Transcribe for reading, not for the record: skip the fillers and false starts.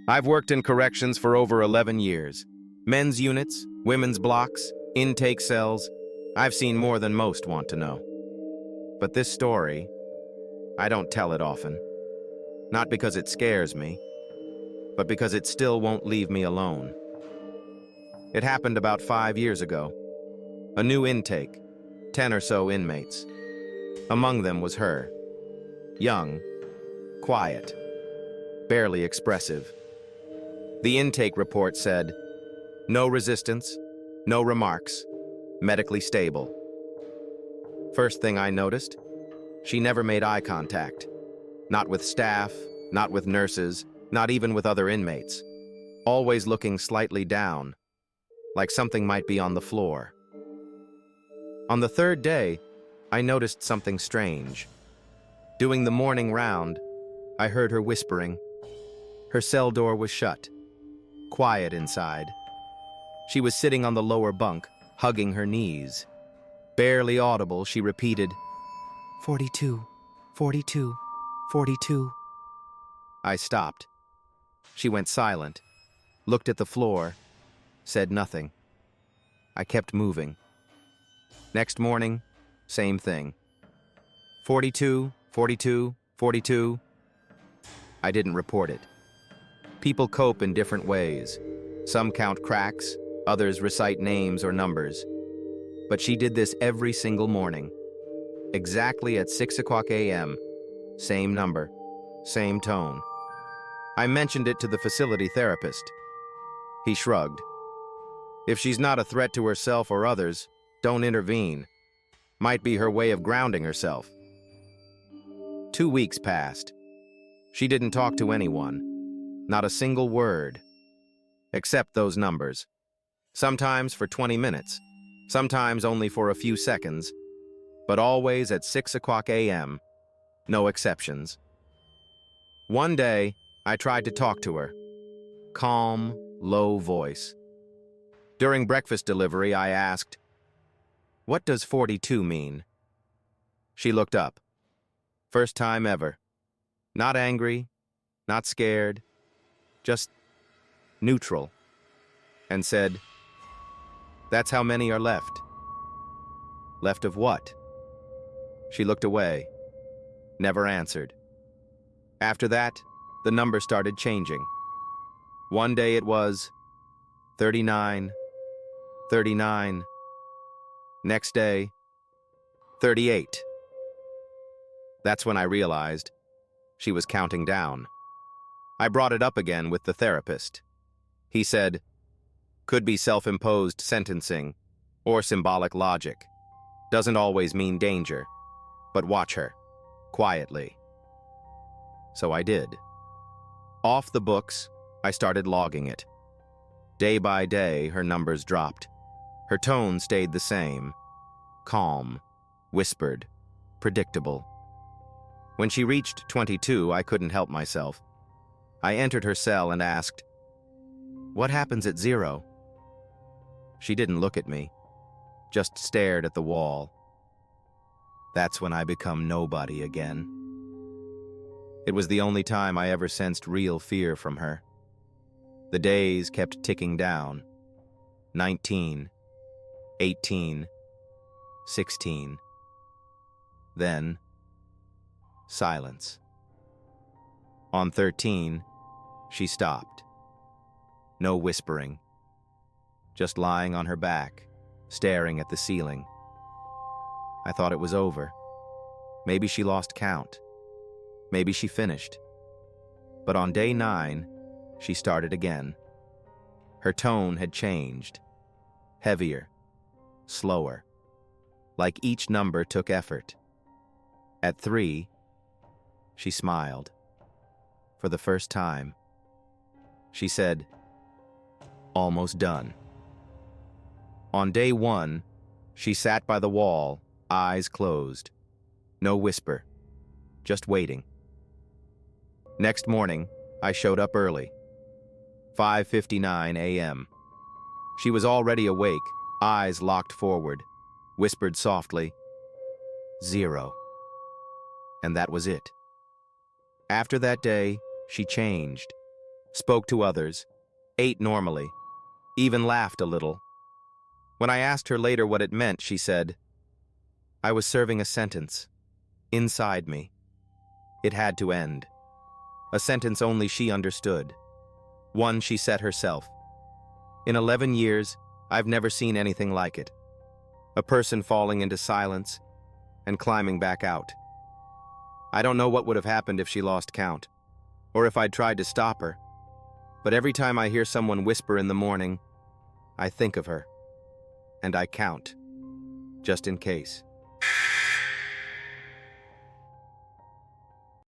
I've worked in corrections for over 11 years. Men's units, women's blocks, intake cells. I've seen more than most want to know. But this story, I don't tell it often. Not because it scares me, but because it still won't leave me alone. It happened about 5 years ago. A new intake, 10 or so inmates. Among them was her. Young, quiet, barely expressive. The intake report said, no resistance, no remarks, medically stable. First thing I noticed, she never made eye contact. Not with staff, not with nurses, not even with other inmates. Always looking slightly down, like something might be on the floor. On the third day, I noticed something strange. Doing the morning round, I heard her whispering. Her cell door was shut. Quiet inside. She was sitting on the lower bunk, hugging her knees. Barely audible, she repeated, 42, 42, 42. I stopped. She went silent, looked at the floor, said nothing. I kept moving. Next morning, same thing. 42, 42, 42. I didn't report it. People cope in different ways. Some count cracks, others recite names or numbers. But she did this every single morning. Exactly at 6 o'clock a.m. Same number, same tone. I mentioned it to the facility therapist. He shrugged. If she's not a threat to herself or others, don't intervene. Might be her way of grounding herself. 2 weeks passed. She didn't talk to anyone. Not a single word. Except those numbers. Sometimes for 20 minutes. Sometimes only for a few seconds. But always at 6 o'clock a.m. No exceptions. One day, I tried to talk to her. Calm, low voice. During breakfast delivery, I asked, "What does 42 mean?" She looked up. First time ever. Not angry, not scared, just neutral, and said, "That's how many are left." Left of what? She looked away, never answered. After that, the number started changing. One day it was 39, 39. Next day, 38. That's when I realized she was counting down. I brought it up again with the therapist. He said, could be self-imposed sentencing or symbolic logic. Doesn't always mean danger, but watch her, quietly. So I did. Off the books, I started logging it. Day by day, her numbers dropped. Her tone stayed the same. Calm, whispered, predictable. When she reached 22, I couldn't help myself. I entered her cell and asked, "What happens at 0?" She didn't look at me, just stared at the wall. That's when I become nobody again. It was the only time I ever sensed real fear from her. The days kept ticking down. 19, 18, 16. Then, silence. On 13, she stopped. No whispering. Just lying on her back, staring at the ceiling. I thought it was over. Maybe she lost count. Maybe she finished. But on day 9, she started again. Her tone had changed. Heavier, slower. Like each number took effort. At 3, she smiled. For the first time. She said, "Almost done." On day 1, she sat by the wall, eyes closed. No whisper, just waiting. Next morning, I showed up early. 5:59 a.m. She was already awake, eyes locked forward, whispered softly, 0. And that was it. After that day, she changed. spoke to others, ate normally, even laughed a little. When I asked her later what it meant, she said, "I was serving a sentence. Inside me. It had to end. A sentence only she understood. One she set herself. In 11 years, I've never seen anything like it. A person falling into silence and climbing back out. I don't know what would have happened if she lost count, or if I'd tried to stop her, but every time I hear someone whisper in the morning, I think of her, and I count, just in case."